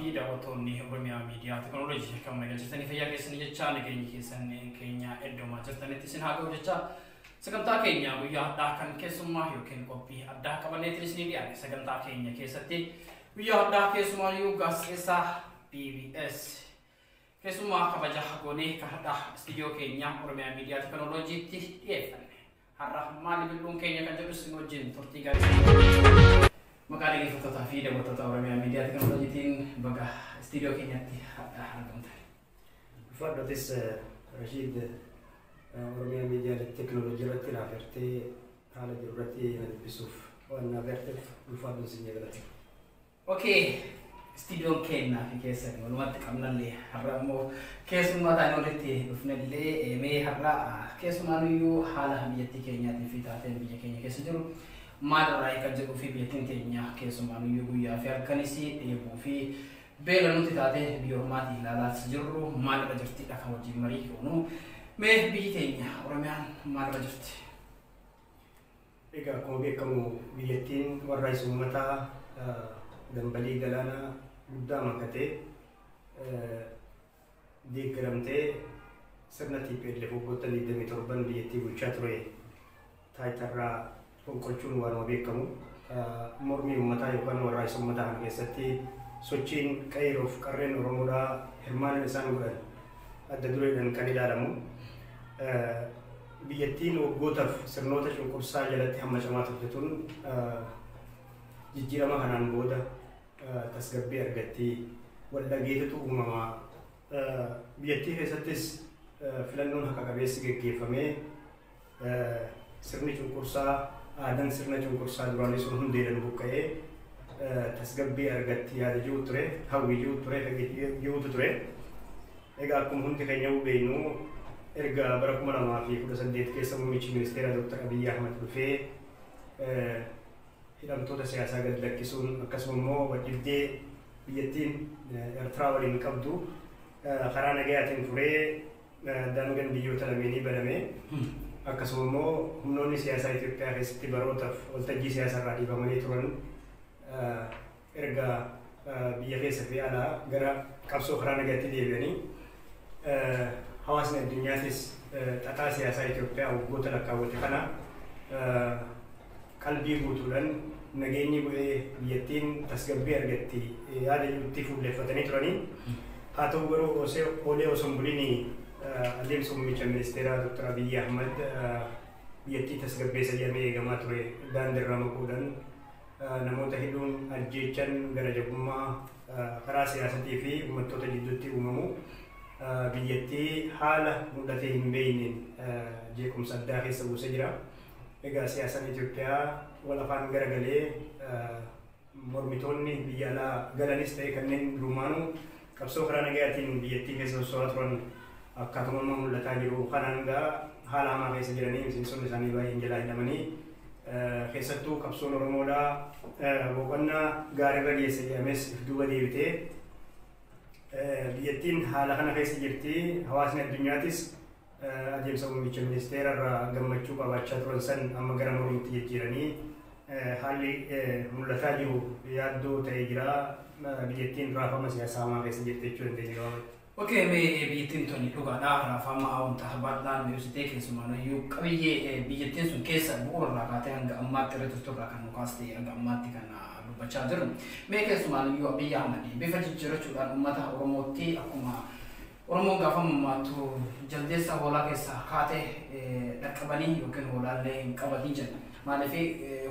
في دعوتوني ورمي ميديا تكنولوجيا كم نجتني في ياك سنية شان كينيا إدوما جتني تسين هاجو جتا سكنتا كينيا ويا داكن كيسما يمكن كوبي أدا كمان تريسني دياني سكنتا كينيا كيستي ويا دا كيسما يو غاس إسا PBS كيسما كبجا هاجوني كهدا استديو كينيا ورمي ميديا تكنولوجيا تي الرحمن باللون كينيا كان جلوس نوجين ترتيجا makanya kita tetap video buat orang yang media teknologi tin baga studio Kenya ti harga untuk. فردتس رشيد ورمي ميديا التكنولوجيا رتنا فرتي على جرتي بسوف وانا فرتف الفرد سنجرتي. Oke, studio Kenya في كيسة معلومات كاملة لي هرمو كيس ما تانو لتي بفند لي مي هرا كيس ما نيو حالة بيتي كينيا في تاتين بيجي كينيا كيس جرو ما رأي كجو في بيتين كينيا كيس ما نيو يا في أركانيسي يبو في بيلا نوتي تاتين بيورماتي لا لا سجرو ما نبجرتي أكمل وجي مري كونو مه بيجي كينيا ورميان ما نبجرتي. إيكا كم بيكمو بيتين والرئيس متا دمبلي جلانا قدام كتة دي كرمته سنتي بيد لفوقتا اللي دمي تربان بيتي وشاتروي تاي ترى فوقشون وانو بيكمو مرمي متا يكون والرئيس متا هم كيستي سوتشين كايروف كارين ورمودا هرمان إنسان غير الدولة دن كنيلا لمو بيتين وقوتف سرنوتا شو كورسا جلتي هم جماعة بتون jijjiirama kanaan booda tasgabbii argatti walla geetatu uumama biyyattii keessattis filannoon haqa qabeessi geggeeffamee sirni cunqursaa aadaan sirna cunqursaa duraanii sun hundeedhaan buqqa'ee tasgabbii argatti yaada jiru ture hawwii jiru ture jirutu ture egaa akkuma hundi keenya beeknu erga bara 2018 keessa muummichi ministeera Dr. Abiy Ahmed dhufee hidhamtoota siyaasaa gad lakkisuun akkasuma immoo wajjibdee biyyattiin Eertiraa waliin qabdu karaa nagayaatiin furee daangaan biyyoota lameenii banamee akkasuma immoo humnoonni siyaasaa Itoophiyaa keessatti barootaaf waltajjii siyaasarraa dhiibamanii turan erga biyya keessa fi alaa gara qabsoo karaa nagaatti deebi'anii hawaasni addunyaattis xaxaa siyaasaa Itoophiyaa waggoota lakkaawwate kana qalbii guutuudhaan nageenyi bu'ee biyyattiin tasgabbii argatti yaada itti fuulleeffatanii turanii haa ta'u garuu oolee osoo hin buliin adeemsa muummicha ministeeraa Dr. Abiy Ahmed biyyattii tasgabbeessa jedhamee eegamaa ture daandiirraa maquudhaan namoota hedduun ajjeechan gara jabummaa karaa siyaasatii fi uummattoota jidduutti uumamu biyyattii haala mul'atee hin beekneen jeequmsa addaa keessa buusee jira. Egaa siyaasaan Itoophiyaa wal afaan garagalee mormitoonni biyya alaa galanis ta'e kanneen durumaanuu qabsoo karaa nagayaatiin biyyattii keessa sosocho'aa turan akkaatuma mul'ataa jiru. Kanaan egaa haala hamaa keessa jiranii miseensonni isaanii baay'een jalaa hidhamanii keessattuu qabsoon Oromoodhaa boqonnaa gaariirra geesse jedhames if duuba deebitee biyyattiin haala kana keessa jirti. Hawaasni addunyaatis adeemsa muummicha ministeerarraa gammachuu qabaachaa turan san amma gara mormitti jijjiiranii haalli mul'ataa jiru yaaddoo ta'ee jira. Biyyattiin raafama siyaasaa hamaa keessa jirti jechuu dandeenya. Oke, biyyattiin tuni dhugaadhaa raafama awwanta bal'aan mi'oositee keessumaanayyuu qabiyyee biyyattiin sun keessa bu'uurarraa kaatee hanga ammaatti irratti turraa kan nukaastee hanga ammaatti kan dubbachaa jiru. Mee keessumaanayyuu Abiy Ahmed bifa jijjiirachuudhaan uummata Oromootti akkuma Oromoon gaafa mammaattu jaldeessa hoolaa keessaa kaatee dhaqqabanii yookiin hoolaallee hin qabatin jenna. Maaliif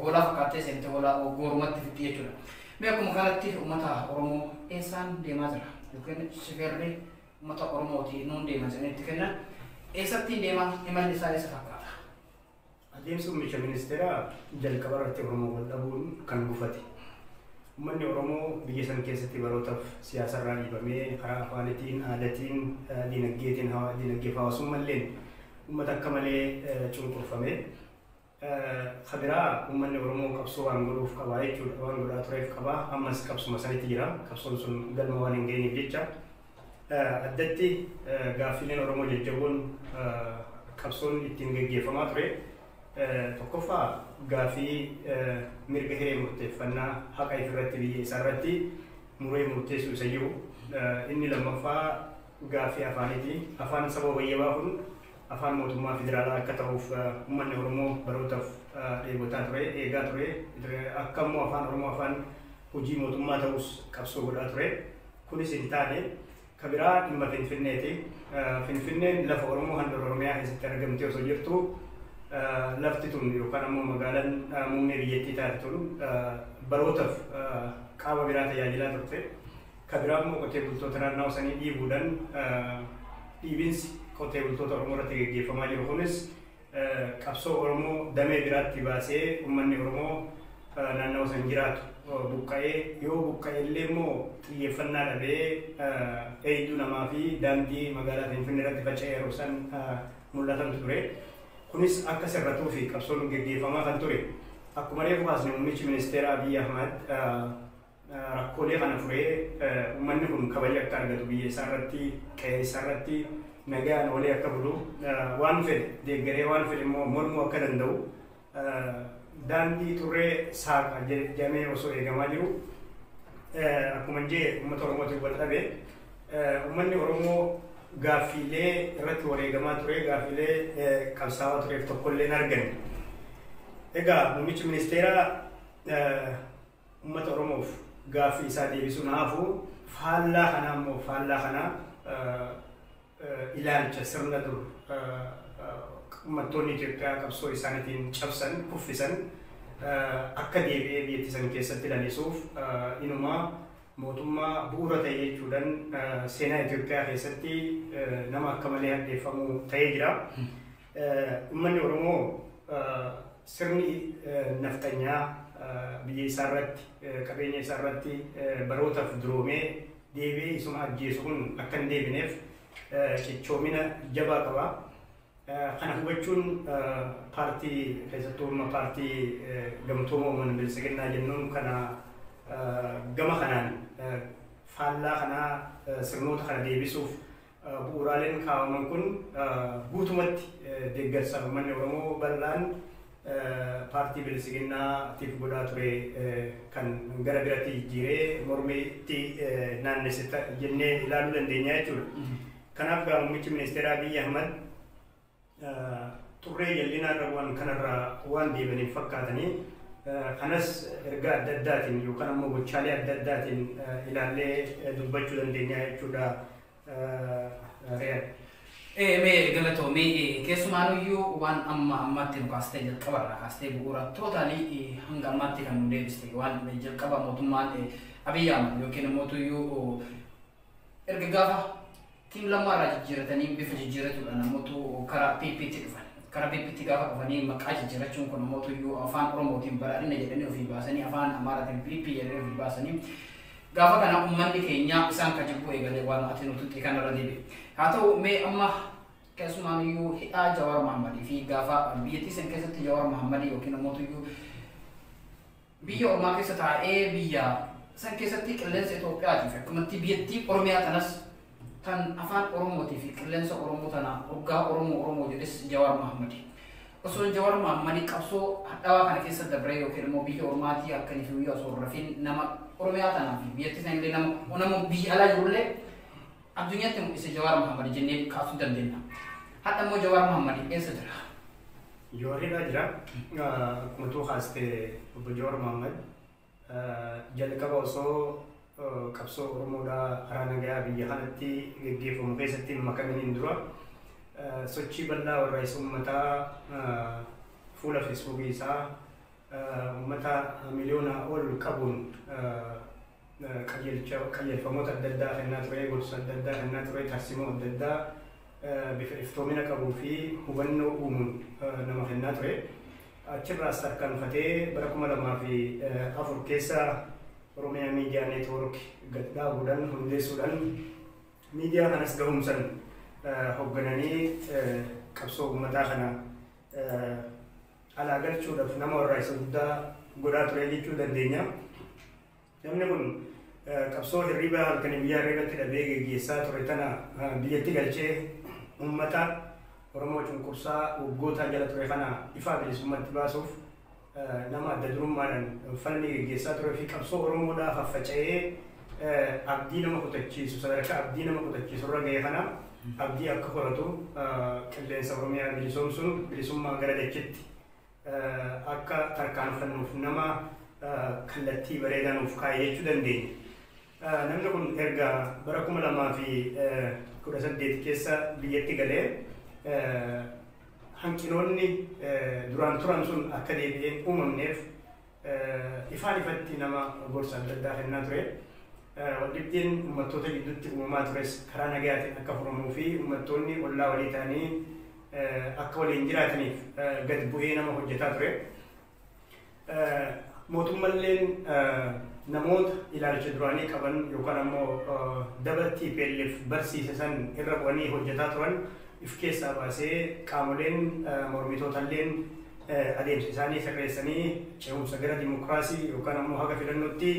hoolaa fakkaatee seente hoolaa goorumatti fixxi jechuudha. Mee akkuma kanatti uummata Oromoo eessaan deemaa jira yookiin shifeerri uummata Oromooti nuun deemaa jedhanitti kenna. Eessatti deemaa imalli isaa eessa fakkaata? Adeemsi muummicha ministeeraa jalqaba irratti Oromoo wal dhabuun kan gufate. Uummanni Oromoo biyya san keessatti barootaaf siyaasarraa dhiibamee karaa afaanitiin, aadaatiin, diinagdee hawaasummalleen uummata akka malee cunqurfame. Kabiraa uummanni Oromoo qabsoo waan godhuuf qabaa jechuudha. Waan godhaa tureef qabaa. Ammas qabsuma sanitti jira. Qabsoon sun galma waan hin geenyeef jecha. Addatti gaaffileen Oromoo jajjaboon qabsoon ittiin gaggeeffamaa ture. Tokkoffaa gaaffii mirga hiree murteeffannaa haqa ifirratti biyya isaarratti muree murteessuu isa jiru. Inni lammaffaa gaaffii afaaniiti. Afaan saba wayyabaa kun afaan mootummaa federaalaa akka ta'uuf uummanni Oromoo barootaaf dheebotaa ture, eegaa ture. Akka immoo afaan Oromoo afaan hojii mootummaa ta'us qabsoo godhaa ture. Kunis hin taane kabiraa dhimma Finfinneeti. Finfinneen lafa Oromoo handhuura Oromiyaa keessatti argamtee osoo jirtu lafti tun yookaan ammoo magaalaan muummee biyyattii taate tun barootaaf qaama biraa tajaajilaa turte. Kabiraa immoo qotee bultoota naannoo sanii dhiibuudhaan dhiibinsi qotee bultoota Oromoo irratti gaggeeffamaa jiru kunis qabsoo Oromoo damee biraatti baasee uummanni Oromoo naannoo san jiraatu buqqa'ee yoo buqqa'e illee immoo xiyyeeffannaa dhabee eeyduu namaa fi daandii magaalaa Finfinnee irratti faca'ee yeroo san mul'atantu ture. Kunis akka sirratuu fi qabsoon gaggeeffamaa kan ture. Akkuma reefu kaasne muummichi ministeera Abiy Ahmed rakkoolee kana furee uummanni kun kabaja akka argatu biyya isaa irratti qe'ee isaa irratti nagaan olee akka bulu waan fedhe deeggaree waan fedhe immoo mormuu akka danda'u daandii turree saaqa jedhamee osoo eegamaa jiru akkuma jee uummata Oromootiin wal dhabe uummanni Oromoo gaaffiilee irratti wareegamaa ture gaaffiilee qabsaawaa tureef tokkollee hin arganne. Egaa muummichi ministeeraa uummata Oromoof gaaffii isaa deebisuun haafu faallaa kanaa immoo faallaa kanaa ilaalcha sirna dur uummattoonni Itoophiyaa qabsoo isaaniitiin cabsan kuffisan akka deebi'ee biyyattii san keessatti lalisuuf inumaa mootummaa bu'uura ta'e jechuudhaan seenaa Itoophiyaa keessatti nama akka malee hadheeffamuu ta'ee jira. Uummanni Oromoo sirni naftanyaa biyya isaa irratti qabeenya isaa irratti barootaaf duroomee deebi'ee isuma ajjeesu kun akka hin deebineef cichoomina jabaa qaba. Kana hubachuun paartii keessattuu paartii gamtooma uummanni bilisiginnaa jennuun kana gama kanaan faallaa kanaa sirnoota kana deebisuuf bu'uuraaleen kaa'aman kun guutumatti deeggarsa uummanni Oromoo bal'aan paartii bilisiginnaatiif godhaa ture kan gara biraatti jijjiiree mormiitti naannessita jennee ilaaluu dandeenya jechuudha. Kanaaf gaa muummichi ministeeraa Abiy Ahmed turree jallinaa irra waan kanarraa waan deebaniif fakkaatanii kanas ergaa adda addaatiin yookaan ammoo gochaalee adda addaatiin ilaallee dubbachuu dandeenya jechuudha. Mee galatoomii keessumaanuyyuu waan ammaatti nu kaastee jalqabarraa kaastee bu'uura tootaalii hanga ammaatti kan nu deebiste waan jalqaba mootummaan Abiy Ahmed yookiin mootuyyuu erga gaafa tiim lamaarraa jijjiiratanii bifa jijjiiratuudhaan namoota karaa PPT dhufan. Karaa PPT gaafa dhufanii maqaa jijjiirachuun kun mootuyyuu afaan Oromootiin badhaadhina jedhanii ofii baasanii afaan Amaaraatiin PP jedhanii ofii baasanii gaafa kana uummanni keenya isaan kan jibbu eegalee waan ati nuti kanarra deebi'e. Haa ta'u mee amma keessumaanuyyuu hidhaa Jawaar Mohammadii fi gaafa biyyattii san keessatti Jawaar Mohammadii yookiin mootuyyuu biyya ormaa keessa taa'ee biyya san keessatti qilleensa Itoophiyaatiif akkumatti biyyattii Oromiyaa tanas kan afaan Oromootii fi qilleensa Oromoo tana hoggaa Oromoo jedhes Jawaar Mohammadii. Osoo Jawaar Mohammadii qabsoo hadhaawaa kana keessa dabree yookiin immoo biyya ormaatii akkanii fi biyya osoo rafin nama Oromiyaa tanaa fi biyyattii san illee nama biyya alaa jirullee addunyaatti mul'ise Jawaar Mohammadii jennee kaasuu dandeenya. Hadha immoo Jawaar Mohammadii eessa jira? Jawaarridhaa jira. Akkuma tuu kaastee obbo Jawaar Mohammed jalqaba osoo qabsoo Oromoodhaa karaa nagayaa biyya kanatti gaggeeffamu keessatti makamaniin dura sochii bal'aa warraa'isa uummataa fuula feesbuukii isaa uummata miliyoona ol qabuun qajeelfamoota adda addaa kennaa ture, gorsa adda addaa kennaa ture, tarsimoo adda addaa bifa iftoomina qabuu fi hubannoo uumuun nama kennaa ture. Achirraas tarkaanfatee bara 2004 keessa Oromiyaa Miidiyaa Neetwoork gadhaabuudhaan hundeessuudhaan miidiyaa kanas gahumsan hooggananii qabsoo uummataa kana alaa galchuudhaaf nama warraa'isa guddaa godhaa ture jechuu dandeenya. Namni kun qabsoo hirriibaa halkanii biyyaa irratti dhabee gaggeessaa ture tana biyyatti galchee uummata Oromoo cunqursaa waggootaa jala ture kana ifa bilisummaatti baasuuf nama adda durummaadhaan falmii gaggeessaa ture fi qabsoo Oromoodhaaf faffaca'ee abdii nama kutachiisu sadarkaa abdii nama kutachiisu irra ga'e kana abdii akka horatu qilleensa Oromiyaa bilisoomsuun bilisummaa gara dachitti akka tarkaanfannuuf nama kallattii bareedaa nuuf kaa'e jechuu dandeenya. Namni kun erga bara 2018 keessa biyyatti galee hanqinoonni duraan turan sun akka deebi'een uumamneef ifaan ifatti nama gorsa adda addaa kennaa ture. Waldhibdeen uummattoota gidduutti uumamaa tures karaa nagayaatiin akka furamuu fi uummattoonni ollaa walii ta'anii akka waliin jiraataniif gad bu'ee nama hojjetaa ture. Mootummalleen namoota ilaalcha duraanii qaban yookaan ammoo dabatti TPLF barsiise san irra bu'anii hojjetaa turan if keessaa baasee qaamoleen mormitootalleen adeemsa isaanii sirreessanii ce'umsa gara dimokiraasii yookaan ammoo haga filannootti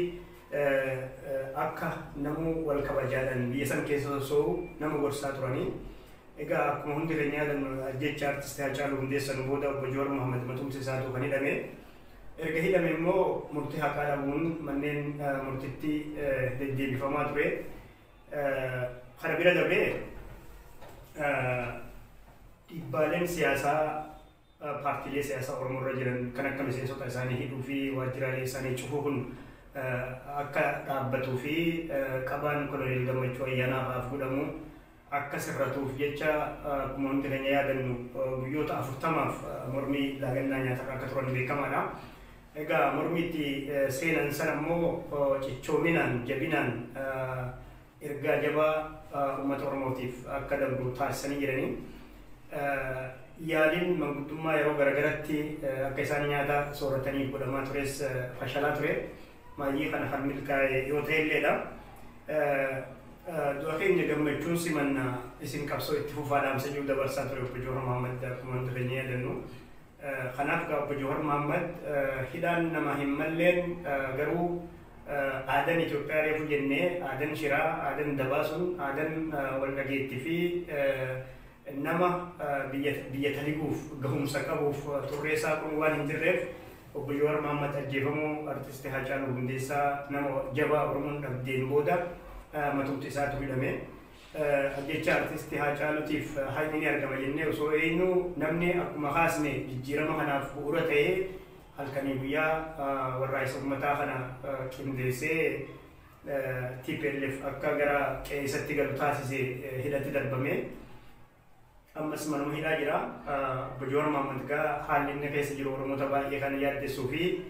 akka namuu wal kabajaadhaan biyya san keessa sosso'u nama gorsaa turanii. Egaa akkuma hundi keenya yaadannu jecha artistii Haacaaluu Hundeessan booda obbo Jawaar Mohaammed matumsi isaatu kan hidhame. Erga hidhame immoo murtii haqaa dhabuun manneen murtiitti deddeebifamaa ture. Kana bira darbee dhiibbaaleen siyaasaa paartiilee siyaasaa Oromoo irra jiran kan akka miseensota isaanii hidhuu fi waajjiraalee isaanii cufuu kun akka dhaabbatuu fi qabaan Koloneel Gammachuu Ayyaanaaf godhamu akka sirratuuf jecha akkuma hundi keenya yaadannu guyyoota 40 mormii laagannaa nyaataa akka turan beekamaadha. Egaa mormiitti seenan sana immoo cichoominaan jabinaan ergaa jabaa uummata Oromootiif akka darbu taasisanii jiranii. Yaaliin manguddummaa yeroo garagaraatti akka isaan nyaata sooratanii godhamaa tures fashalaa ture. Maayyii kana kan milkaa'e yoo ta'elleedha. Du'a keenya gammachuun simanna isin qabsoo itti fufaadhaan sajuu dabarsaa ture obbo Jawaar Mohaammed akkuma hundi keenya yaadannu. Kanaaf obbo Jawaar Mohaammed hidhaan nama hin malleen garuu aadaan Itoophiyaa reefu jennee aadaan shiraa, aadaan dabaasuun, aadaan wal dhageettii fi nama biyya taliguuf gahumsa qabuuf turreessaa kun waan hin jirreef obbo Jawaar Mohaammed ajjeefamuu artistii Haacaaluu Hundeessaa nama jabaa Oromoon dhabdeen booda matumti isaatu hidhame. Jecha artistii Haacaaluutiif haalli ni argama jennee osoo eenyu namni akkuma kaasne jijjiirama kanaaf bu'uura ta'ee halkanii guyyaa warraaqsa uummataa kana qindeessee TPLF akka gara qe'eessatti galu taasisee hidhatti darbame. Ammas manuma hidhaa jira. Obbo Jawaar Mohaammed gaa haalli inni keessa jiru Oromoota baay'ee kan yaaddessuu fi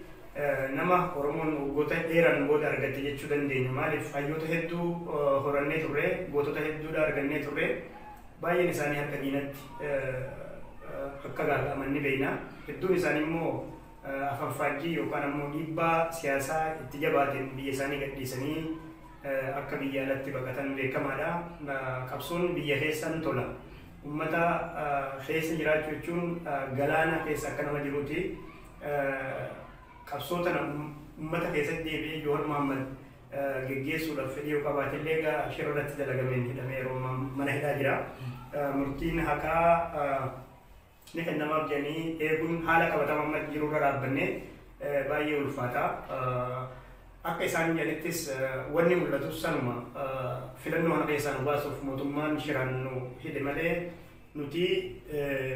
nama Oromoon waggoota dheeraan booda argatte jechuu dandeenya. Maaliif hayyoota hedduu horannee turre, gootota hedduudha argannee turre, baay'een isaanii harka diinatti akka gaaga'aman ni beekna. Hedduun isaanii immoo afanfaajjii yookaan ammoo dhiibbaa siyaasaa itti jabaateen biyya isaanii gadhiisanii akka biyya alatti baqatan beekamaadha. Qabsoon biyya keessan tola. Uummata keessa jiraachuu jechuun galaana keessa akka nama jiruuti. Qabsoota uummata keessatti deebi'ee Jawaar Mohaammed geggeessuudhaaf fedhii yoo qabaatellee egaa shira irratti dalagameen hidhamee yeroo mana hidhaa jira. Murtiin haqaa ni kennamaaf jedhanii eeguun haala qabatamaa jiru irra dhaabbannee baay'ee ulfaata. Akka isaan jedhanittis wanni mul'atus sanuma filannoo kana keessaa nu baasuuf mootummaan shiraan nu hidhe malee nuti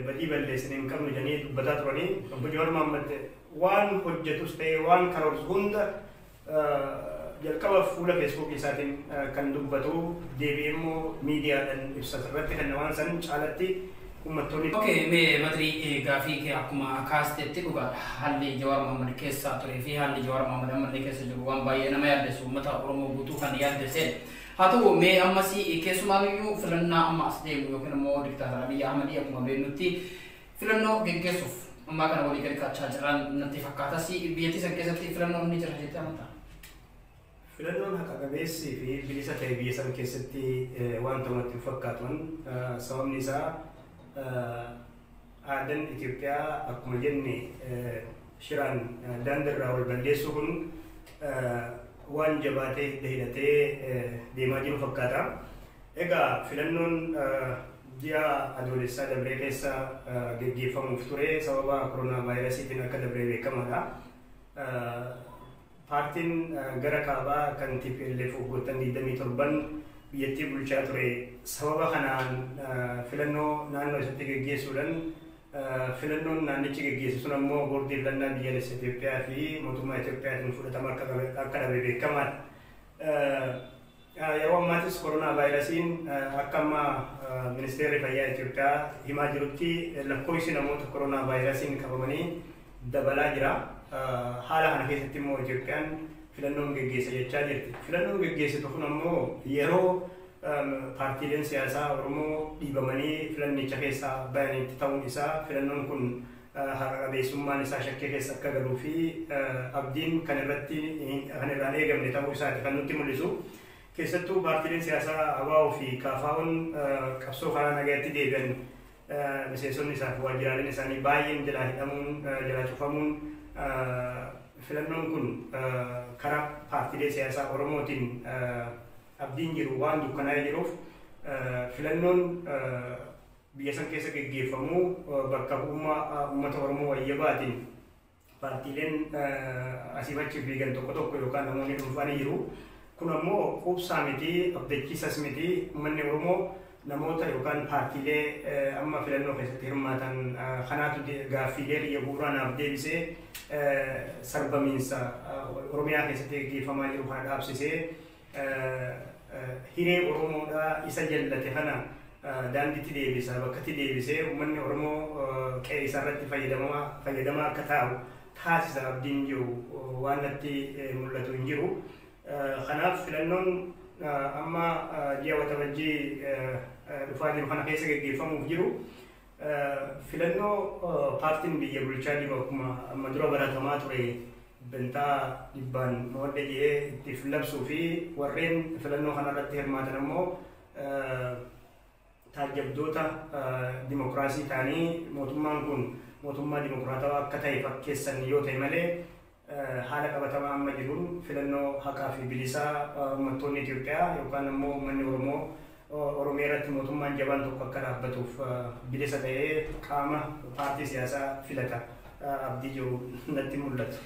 badii balleessine hin qabnu jedhanii dubbataa turanii. Obbo Jawaar Mohaammed waan hojjetus ta'ee waan karoorsu hunda jalqaba fuula feesbuukii isaatiin kan dubbatu deebi'ee immoo miidiyaadhaan ibsata irratti kan waan san caalatti uummattoonni. Okay, mee Badrii gaafii kee akkuma kaasteetti dhugaadha. Haalli Jawaar Mohaammed keessa turee fi haalli Jawaar Mohaammed ammallee keessa jiru waan baay'ee nama yaaddessu uummata Oromoo guutuu kan yaaddesee. Haa ta'u mee ammas keessumaayyuu filannaa amma as deemu yookiin immoo diktaatara Abiy Ahmed akkuma beeknutti filannoo geggeessuuf ammaa kana walii gadi kaachaa jiran natti fakkaatas biyyattii san keessatti filannoon ni jira jettee amantaa? Filannoon haqa qabeessii fi bilisa ta'e biyya san keessatti waan ta'umatti hin fakkaatan. Sababni isaa aadaan Itoophiyaa akkuma jenne shiraan daandirraa wal balleessuu kun waan jabaatee hidhatee deemaa jiru fakkaata. Egaa filannoon ji'a adoolessaa dabree keessa geggeeffamuuf ture sababa koronaa vaayirasiitiin akka dabree beekamaadha. paartiin gara kaabaa kan TPLF waggoottan 27 biyyattii bulchaa ture sababa kanaan filannoo naannoo isatti geggeessuudhaan filannoon naannichi geggeesse sun ammoo boordii filannaa biyyaalessa Itoophiyaa fi mootummaa Itoophiyaatiin fudhatama akka dhabe beekamaadha. Yeroo ammaattis koronaa vaayirasiin akka amma ministeerri fayyaa Itoophiyaa himaa jirutti lakkoofsi namoota koronaa vaayirasiin qabamanii dabalaa jira. Haala kana keessatti immoo Itoophiyaan filannoon geggeessa jechaa jirti. Filannoon geggeessitu kun ammoo yeroo paartiileen siyaasaa Oromoo dhiibamanii filannicha keessaa bayanitti ta'uun isaa filannoon kun haqa qabeessummaan isaa shakkii keessa akka galuu fi abdiin kan irraan eegamne ta'uu isaati kan nutti mul'isu. Keessattuu paartiileen siyaasaa ABO fi KFO'n qabsoo karaa nagaatti deebi'an miseensonni isaa fi waajjiraaleen isaanii baay'een jalaa hidhamuun jalaa cufamuun filannoon kun karaa paartiilee siyaasaa Oromootiin abdiin jiru waan dukkanaa'ee jiruuf filannoon biyya san keessa geggeeffamu bakka bu'ummaa uummata Oromoo wayyabaatiin paartiileen asii achi fiigan tokko yookaan namoonni dhuunfaan jiru. Kun ammoo quubsaa miti abdachiisas miti uummanni Oromoo namoota yookaan paartiilee amma filannoo keessatti hirmaatan kanaatu gaaffiilee biyya bu'uuraanaaf deebisee sarbamiinsa Oromiyaa keessatti geggeeffamaa jiru kana dhaabsisee hiree Oromoodhaa isa jallate kana daandiitti deebisa bakkatti deebisee uummanni Oromoo qe'ee isaarratti fayyadamaa akka taa'u taasisa abdiin jiru waan natti mul'atu hin jiru. Kanaaf filannoon amma ji'a waxabajjii dhufaa jiru kana keessa geggeeffamuuf jiru filannoo paartiin biyya bulchaa jiru akkuma amma dura baratamaa ture bantaa dhibbaan moodde jedhee itti labsuu fi warreen filannoo kanarratti hirmaatan ammoo taajjabdoota dimokiraasii ta'anii mootummaan kun mootummaa dimokiraatawaa akka ta'e fakkeessan yoo ta'e malee haala qabatamaa amma jiruun filannoo haqaa fi bilisaa uummattoonni Itoophiyaa yookaan ammoo uummanni Oromoo Oromiyaa irratti mootummaan jabaan tokko akka dhaabbatuuf bilisa ta'ee qaama paartii siyaasaa filata abdii jiru natti mul'ata.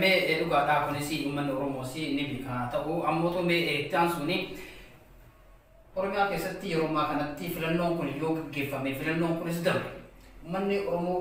Mee dhugaadhaa kunis uummanni Oromoos ni beeka ta'u ammoo mee ittaan suni Oromiyaa keessatti yeroo ammaa kanatti filannoon kun yoo gaggeeffame filannoon kunis darbe uummanni Oromoo